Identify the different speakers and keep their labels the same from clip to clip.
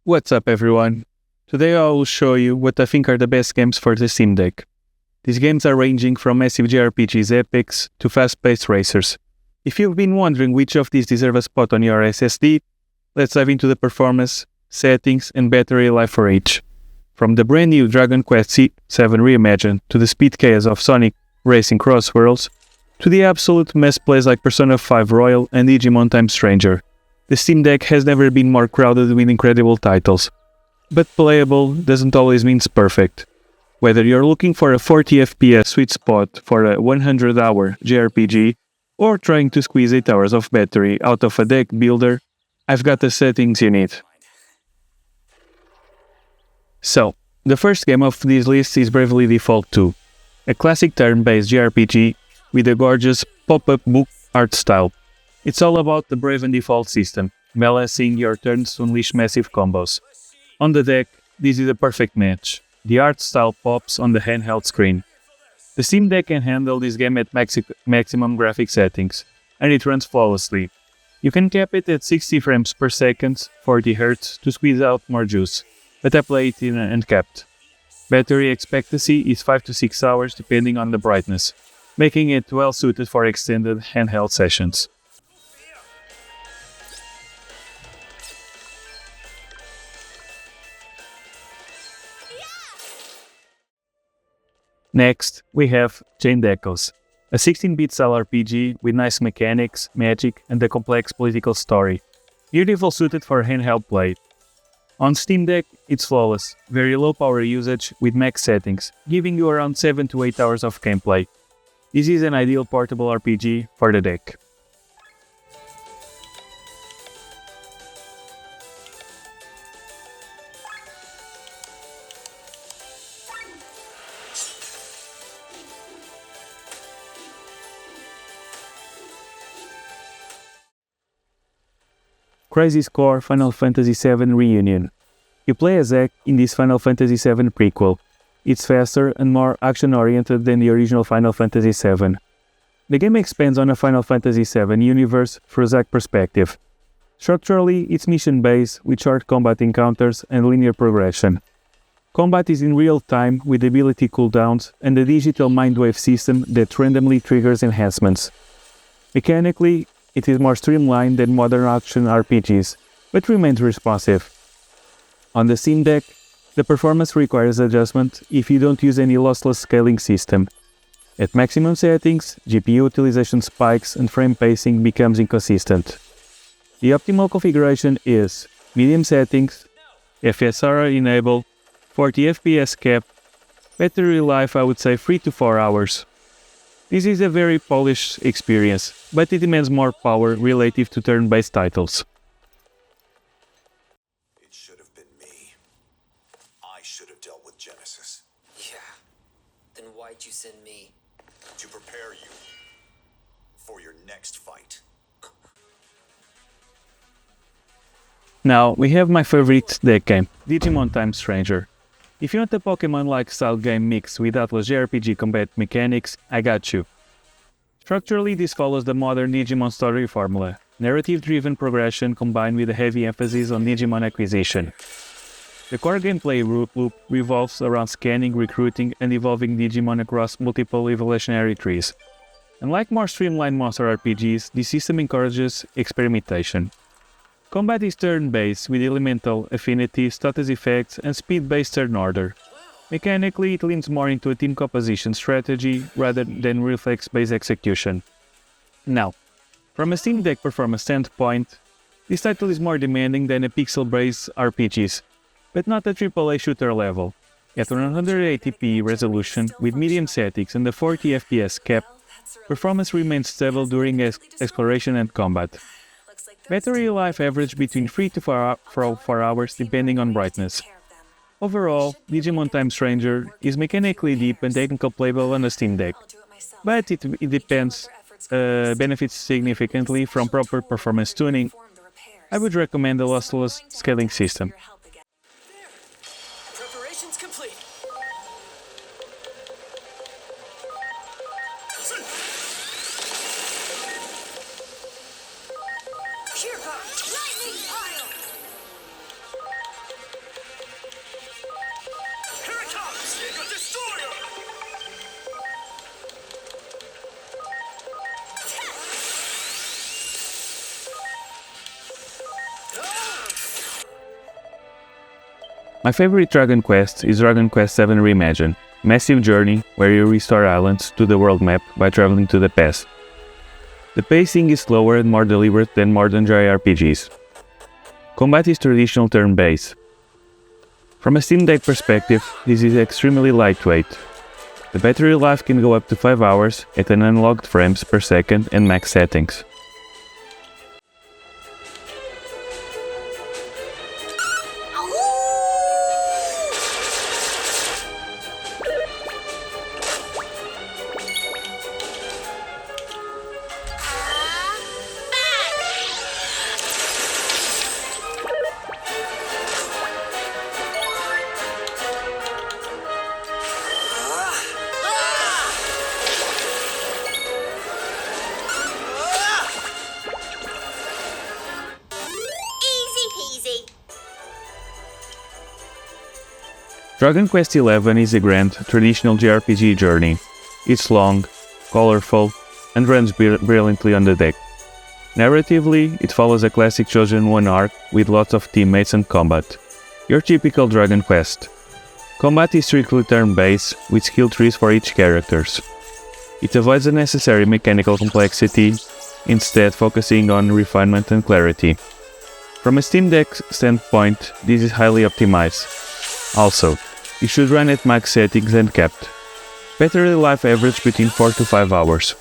Speaker 1: What's up everyone? Today I will show you what I think are the best games for the Steam Deck. These games are ranging from massive JRPGs epics to fast-paced racers. If you've been wondering which of these deserve a spot on your SSD, let's dive into the performance, settings and battery life for each. From the brand new Dragon Quest VII Reimagined to the speed chaos of Sonic Racing Crossworlds, to the absolute mess plays like Persona 5 Royal and Digimon Time Stranger. The Steam Deck has never been more crowded with incredible titles. But playable doesn't always mean perfect. Whether you're looking for a 40 FPS sweet spot for a 100-hour JRPG, or trying to squeeze 8 hours of battery out of a deck builder, I've got the settings you need. So, the first game of this list is Bravely Default 2, a classic turn-based JRPG with a gorgeous pop-up book art style. It's all about the Brave and Default system, balancing your turns to unleash massive combos. On the deck, this is a perfect match. The art style pops on the handheld screen. The Steam Deck can handle this game at maximum graphic settings, and it runs flawlessly. You can cap it at 60 frames per second, 40 Hz to squeeze out more juice, but I play it in uncapped. Battery expectancy is 5 to 6 hours depending on the brightness, making it well suited for extended handheld sessions. Next, we have Chained Echoes, a 16-bit style RPG with nice mechanics, magic, and a complex political story, beautiful suited for handheld play. On Steam Deck, it's flawless, very low power usage with max settings, giving you around 7 to 8 hours of gameplay. This is an ideal portable RPG for the deck. Crazy Score Final Fantasy VII Reunion. You play as Zack in this Final Fantasy VII prequel. It's faster and more action-oriented than the original Final Fantasy VII. The game expands on a Final Fantasy VII universe through Zack's perspective. Structurally, it's mission-based with short combat encounters and linear progression. Combat is in real time with ability cooldowns and a digital mindwave system that randomly triggers enhancements. Mechanically, it is more streamlined than modern action RPGs, but remains responsive. On the Steam Deck, the performance requires adjustment if you don't use any lossless scaling system. At maximum settings, GPU utilization spikes and frame pacing becomes inconsistent. The optimal configuration is medium settings, FSR enable, 40 FPS cap, battery life I would say 3 to 4 hours. This is a very polished experience, but it demands more power relative to turn-based titles.
Speaker 2: It should have been me. I should have dealt with Genesis.
Speaker 3: Yeah. Then why'd you send me?
Speaker 2: To prepare you for your next fight.
Speaker 1: Now, we have my favorite deck game, Digimon Time Stranger. If you want a Pokemon-like style game mix with Atlas JRPG combat mechanics, I got you. Structurally, this follows the modern Digimon story formula, narrative-driven progression combined with a heavy emphasis on Digimon acquisition. The core gameplay loop revolves around scanning, recruiting, and evolving Digimon across multiple evolutionary trees. Unlike more streamlined monster RPGs, this system encourages experimentation. Combat is turn-based with elemental affinity, status effects, and speed-based turn order. Mechanically, it leans more into a team composition strategy rather than reflex-based execution. Now, from a Steam Deck performance standpoint, this title is more demanding than a pixel-based RPGs, but not a AAA shooter level. At 180p resolution with medium settings and a 40 FPS cap, performance remains stable during exploration and combat. Battery life average between 3 to 4 hours depending on brightness. Overall, Digimon Time Stranger is mechanically deep and technically playable on a Steam Deck, but it benefits significantly from proper performance tuning. I would recommend a lossless scaling system.
Speaker 3: Preparations complete.
Speaker 1: My favorite Dragon Quest is Dragon Quest VII Reimagined, massive journey where you restore islands to the world map by traveling to the past. The pacing is slower and more deliberate than modern JRPGs. Combat is traditional turn-based. From a Steam Deck perspective, this is extremely lightweight. The battery life can go up to 5 hours at an unlocked frames per second and max settings. Dragon Quest XI is a grand, traditional JRPG journey. It's long, colorful, and runs brilliantly on the deck. Narratively, it follows a classic Chosen One arc with lots of teammates and combat. Your typical Dragon Quest. Combat is strictly turn-based, with skill trees for each character. It avoids unnecessary mechanical complexity, instead focusing on refinement and clarity. From a Steam Deck standpoint, this is highly optimized. Also, you should run at max settings and capped. Battery life average between 4 to 5 hours.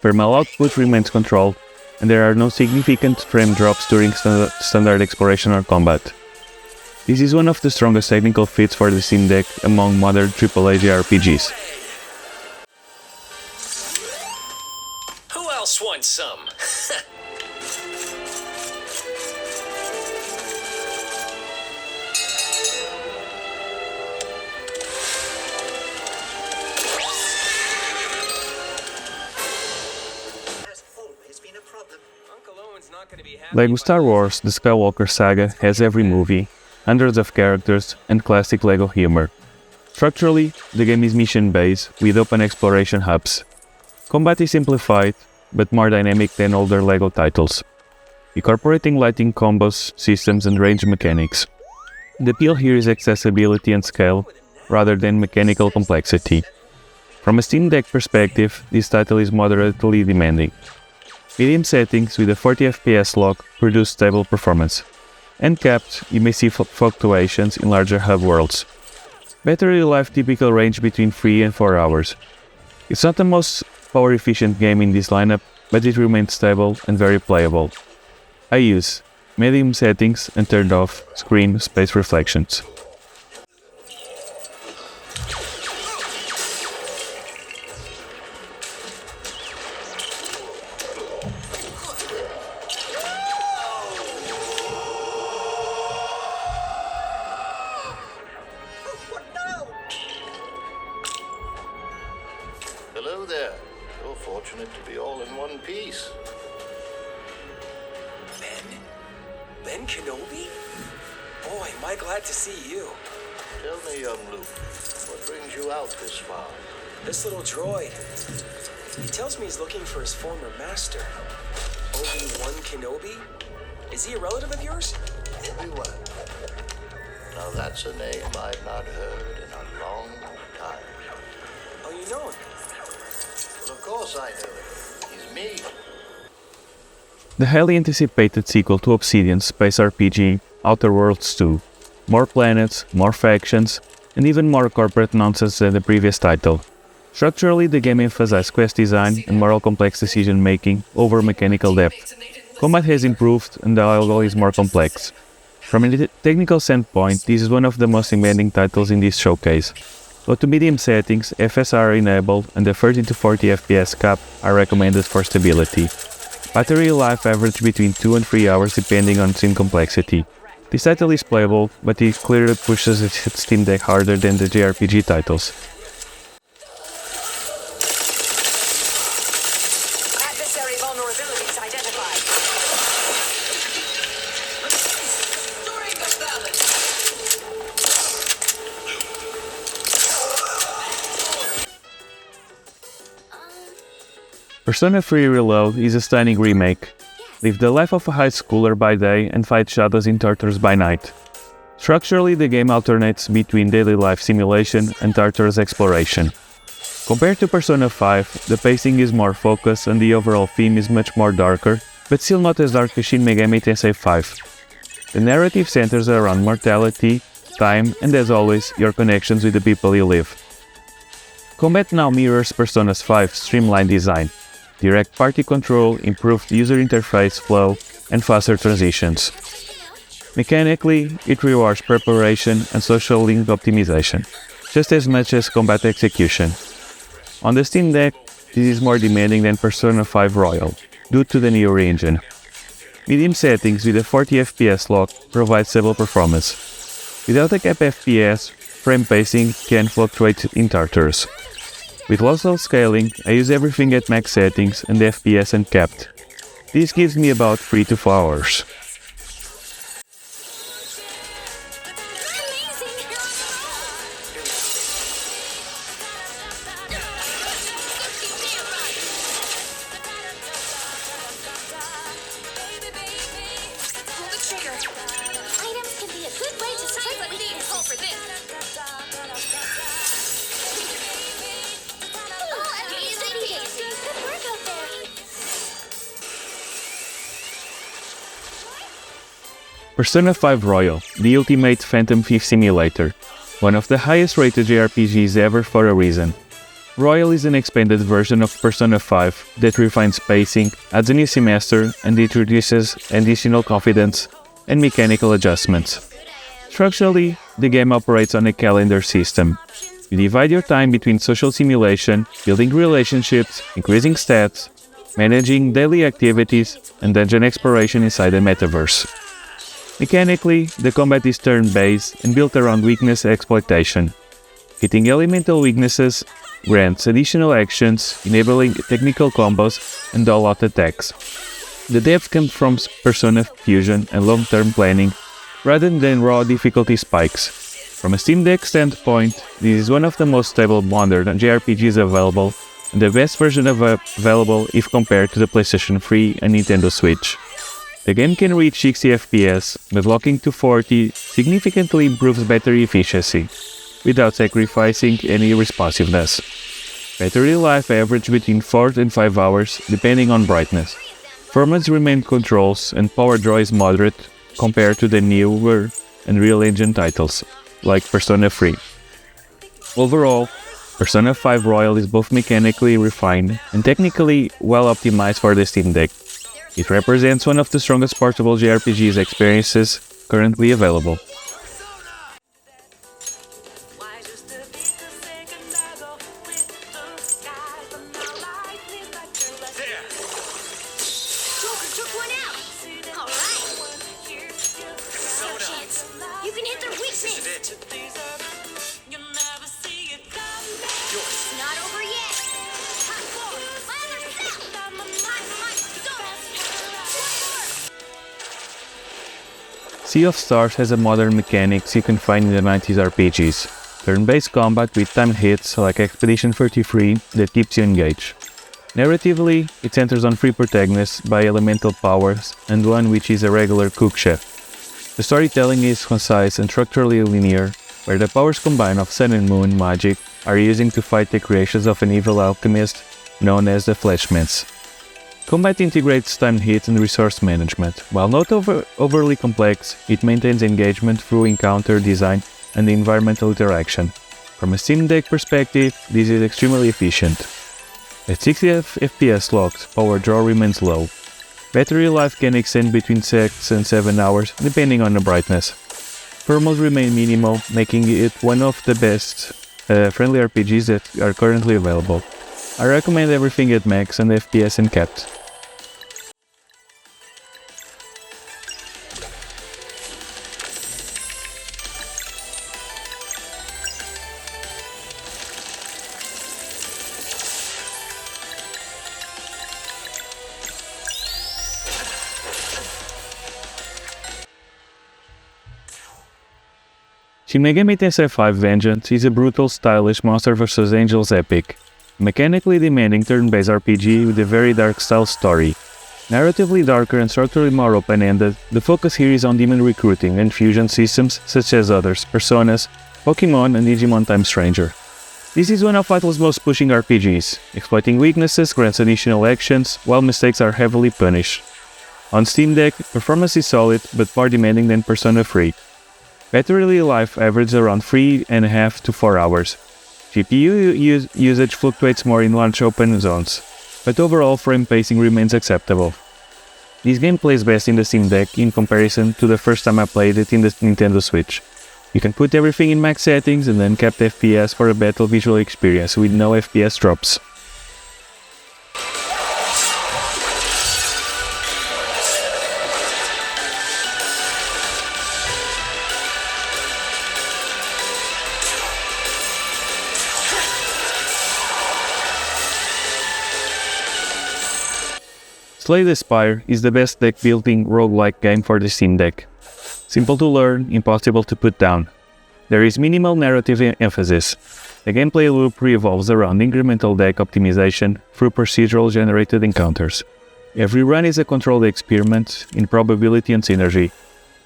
Speaker 1: Thermal output remains controlled, and there are no significant frame drops during standard exploration or combat. This is one of the strongest technical fits for the Steam Deck among modern AAA JRPGs.
Speaker 3: Who else wants some?
Speaker 1: Lego Star Wars The Skywalker Saga has every movie, hundreds of characters, and classic Lego humor. Structurally, the game is mission-based, with open exploration hubs. Combat is simplified, but more dynamic than older Lego titles, incorporating lighting combos, systems, and range mechanics. The appeal here is accessibility and scale, rather than mechanical complexity. From a Steam Deck perspective, this title is moderately demanding. Medium settings with a 40 FPS lock produce stable performance. And capped, you may see fluctuations in larger hub worlds. Battery life typical range between 3 and 4 hours. It's not the most power efficient game in this lineup, but it remains stable and very playable. I use medium settings and turned off screen space reflections.
Speaker 4: Hello there. You're fortunate to be all in one piece.
Speaker 3: Ben Kenobi? Boy, am I glad to see you.
Speaker 4: Tell me, young Luke, what brings you out this far?
Speaker 3: This little droid. He tells me he's looking for his former master. Obi-Wan Kenobi? Is he a relative of yours?
Speaker 4: Obi-Wan. Now that's a name I've not heard in a long time.
Speaker 3: Oh, you know him?
Speaker 4: Well, of course I know him. He's me.
Speaker 1: The highly anticipated sequel to Obsidian's space RPG, Outer Worlds 2. More planets, more factions, and even more corporate nonsense than the previous title. Structurally, the game emphasizes quest design and moral complex decision making over mechanical depth. Combat has improved and the dialogue is more complex. From a technical standpoint, this is one of the most demanding titles in this showcase. Low to medium settings, FSR are enabled, and the 30 to 40 FPS cap are recommended for stability. Battery life average between 2 and 3 hours depending on scene complexity. This title is playable, but it clearly pushes its Steam Deck harder than the JRPG titles.
Speaker 3: Adversary vulnerabilities identified. Restoring the balance.
Speaker 1: Persona 3 Reload is a stunning remake. Live the life of a high schooler by day and fight shadows in tortures by night. Structurally, the game alternates between daily life simulation and Tartarus exploration. Compared to Persona 5, the pacing is more focused and the overall theme is much more darker, but still not as dark as Shin Megami Tensei 5. The narrative centers around mortality, time, and as always, your connections with the people you live. Combat now mirrors Persona 5's streamlined design, direct party control, improved user interface flow, and faster transitions. Mechanically, it rewards preparation and social link optimization, just as much as combat execution. On the Steam Deck, this is more demanding than Persona 5 Royal, due to the new engine. Medium settings with a 40 FPS lock provide stable performance. Without a cap FPS, frame pacing can fluctuate in Tartarus. With local scaling, I use everything at max settings and FPS uncapped. This gives me about 3 to 4 hours. Persona 5 Royal, the ultimate Phantom Thief simulator, one of the highest rated JRPGs ever for a reason. Royal is an expanded version of Persona 5 that refines pacing, adds a new semester, and introduces additional confidence and mechanical adjustments. Structurally, the game operates on a calendar system. You divide your time between social simulation, building relationships, increasing stats, managing daily activities, and dungeon exploration inside the metaverse. Mechanically, the combat is turn-based and built around weakness exploitation. Hitting elemental weaknesses grants additional actions, enabling technical combos and all-out attacks. The depth comes from Persona fusion and long-term planning, rather than raw difficulty spikes. From a Steam Deck standpoint, this is one of the most stable modern JRPGs available, and the best version available if compared to the PlayStation 3 and Nintendo Switch. The game can reach 60 FPS, but locking to 40 significantly improves battery efficiency, without sacrificing any responsiveness. Battery life average between 4 and 5 hours, depending on brightness. Performance remain controls and power draw is moderate compared to the newer Unreal Engine titles, like Persona 3. Overall, Persona 5 Royal is both mechanically refined and technically well optimized for the Steam Deck. It represents one of the strongest portable JRPGs experiences currently available. Sea of Stars has a modern mechanics you can find in the 90s RPGs. Turn-based combat with timed hits like Expedition 33 that keeps you engaged. Narratively, it centers on 3 protagonists by elemental powers and one which is a regular cook chef. The storytelling is concise and structurally linear, where the powers combined of sun and moon magic are using to fight the creations of an evil alchemist known as the Fleshmans. Combat integrates timed hits and resource management. While not overly complex, it maintains engagement through encounter design and environmental interaction. From a Steam Deck perspective, this is extremely efficient. At 60 FPS locks, power draw remains low. Battery life can extend between 6 and 7 hours, depending on the brightness. Thermals remain minimal, making it one of the best friendly RPGs that are currently available. I recommend everything at max and FPS uncapped. Shin Megami Tensei 5 Vengeance is a brutal, stylish Monster vs. Angels epic, mechanically demanding turn-based RPG with a very dark style story. Narratively darker and structurally more open-ended, the focus here is on demon recruiting and fusion systems such as others, Personas, Pokemon and Digimon Time Stranger. This is one of Atlas' most pushing RPGs. Exploiting weaknesses grants additional actions, while mistakes are heavily punished. On Steam Deck, performance is solid, but more demanding than Persona 3. Battery life averages around 3.5 to 4 hours. GPU usage fluctuates more in large open zones, but overall frame pacing remains acceptable. This game plays best in the Steam Deck in comparison to the first time I played it in the Nintendo Switch. You can put everything in max settings and then cap the FPS for a better visual experience with no FPS drops. Slay the Spire is the best deck-building roguelike game for the Steam Deck. Simple to learn, impossible to put down. There is minimal narrative emphasis. The gameplay loop revolves around incremental deck optimization through procedural generated encounters. Every run is a controlled experiment in probability and synergy.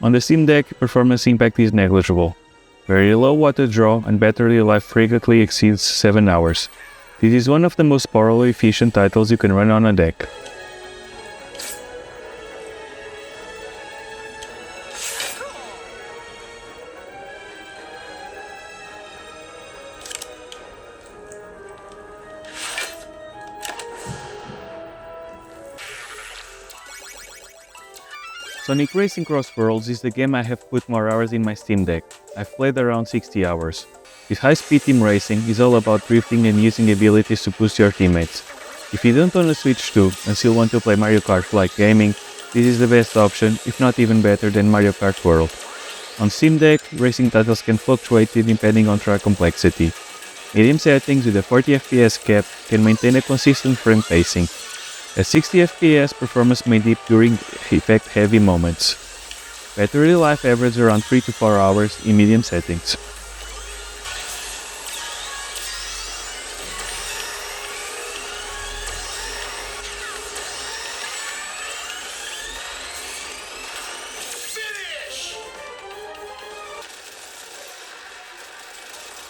Speaker 1: On the Steam Deck, performance impact is negligible. Very low water draw and battery life frequently exceeds 7 hours. This is one of the most powerfully efficient titles you can run on a deck. Sonic Racing Crossworlds is the game I have put more hours in my Steam Deck. I've played around 60 hours. This high-speed team racing is all about drifting and using abilities to boost your teammates. If you don't own a Switch 2 and still want to play Mario Kart-like gaming, this is the best option, if not even better than Mario Kart World. On Steam Deck, racing titles can fluctuate depending on track complexity. Medium settings with a 40 FPS cap can maintain a consistent frame pacing. At 60 FPS, performance may dip during effect-heavy moments. Battery life averages around 3 to 4 hours in medium settings.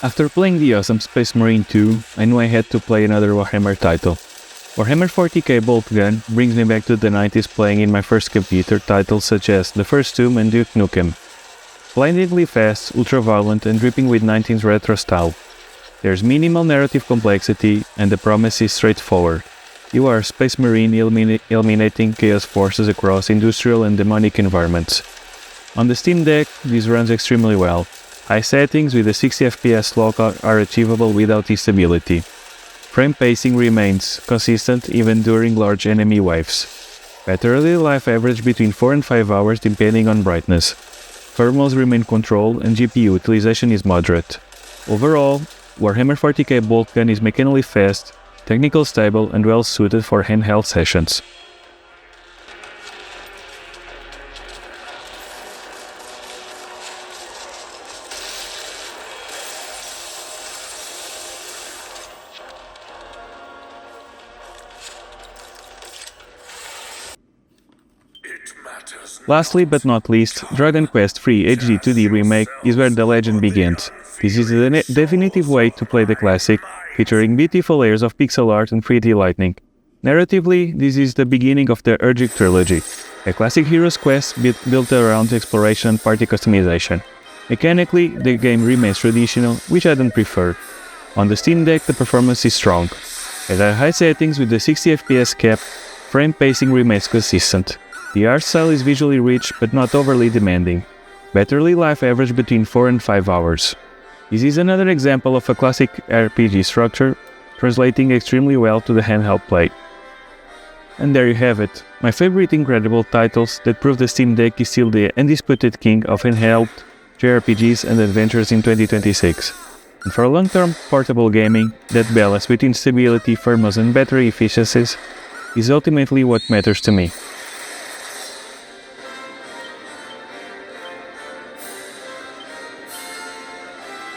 Speaker 1: After playing the awesome Space Marine 2, I knew I had to play another Warhammer title. Warhammer 40k boltgun brings me back to the 90s playing in my first computer titles such as The First Tomb and Duke Nukem. Blindingly fast, ultra-violent and dripping with 19th retro style. There's minimal narrative complexity and the promise is straightforward. You are a space marine eliminating chaos forces across industrial and demonic environments. On the Steam Deck, this runs extremely well. High settings with a 60 FPS lock are achievable without instability. Frame pacing remains consistent even during large enemy waves. Battery life average between 4 and 5 hours depending on brightness. Thermals remain controlled and GPU utilization is moderate. Overall, Warhammer 40k boltgun is mechanically fast, technically stable and well suited for handheld sessions. Lastly but not least, Dragon Quest III HD 2D Remake is where the legend begins. This is the definitive way to play the classic, featuring beautiful layers of pixel art and 3D lighting. Narratively, this is the beginning of the Urgic trilogy, a classic hero's quest built around exploration and party customization. Mechanically, the game remains traditional, which I don't prefer. On the Steam Deck, the performance is strong. At high settings with the 60 FPS cap, frame pacing remains consistent. The art style is visually rich but not overly demanding. Battery life average between 4 and 5 hours. This is another example of a classic RPG structure, translating extremely well to the handheld play. And there you have it, my favorite incredible titles that prove the Steam Deck is still the undisputed king of handheld JRPGs and adventures in 2026. And for long-term portable gaming, that balance between stability, firmness and battery efficiencies is ultimately what matters to me.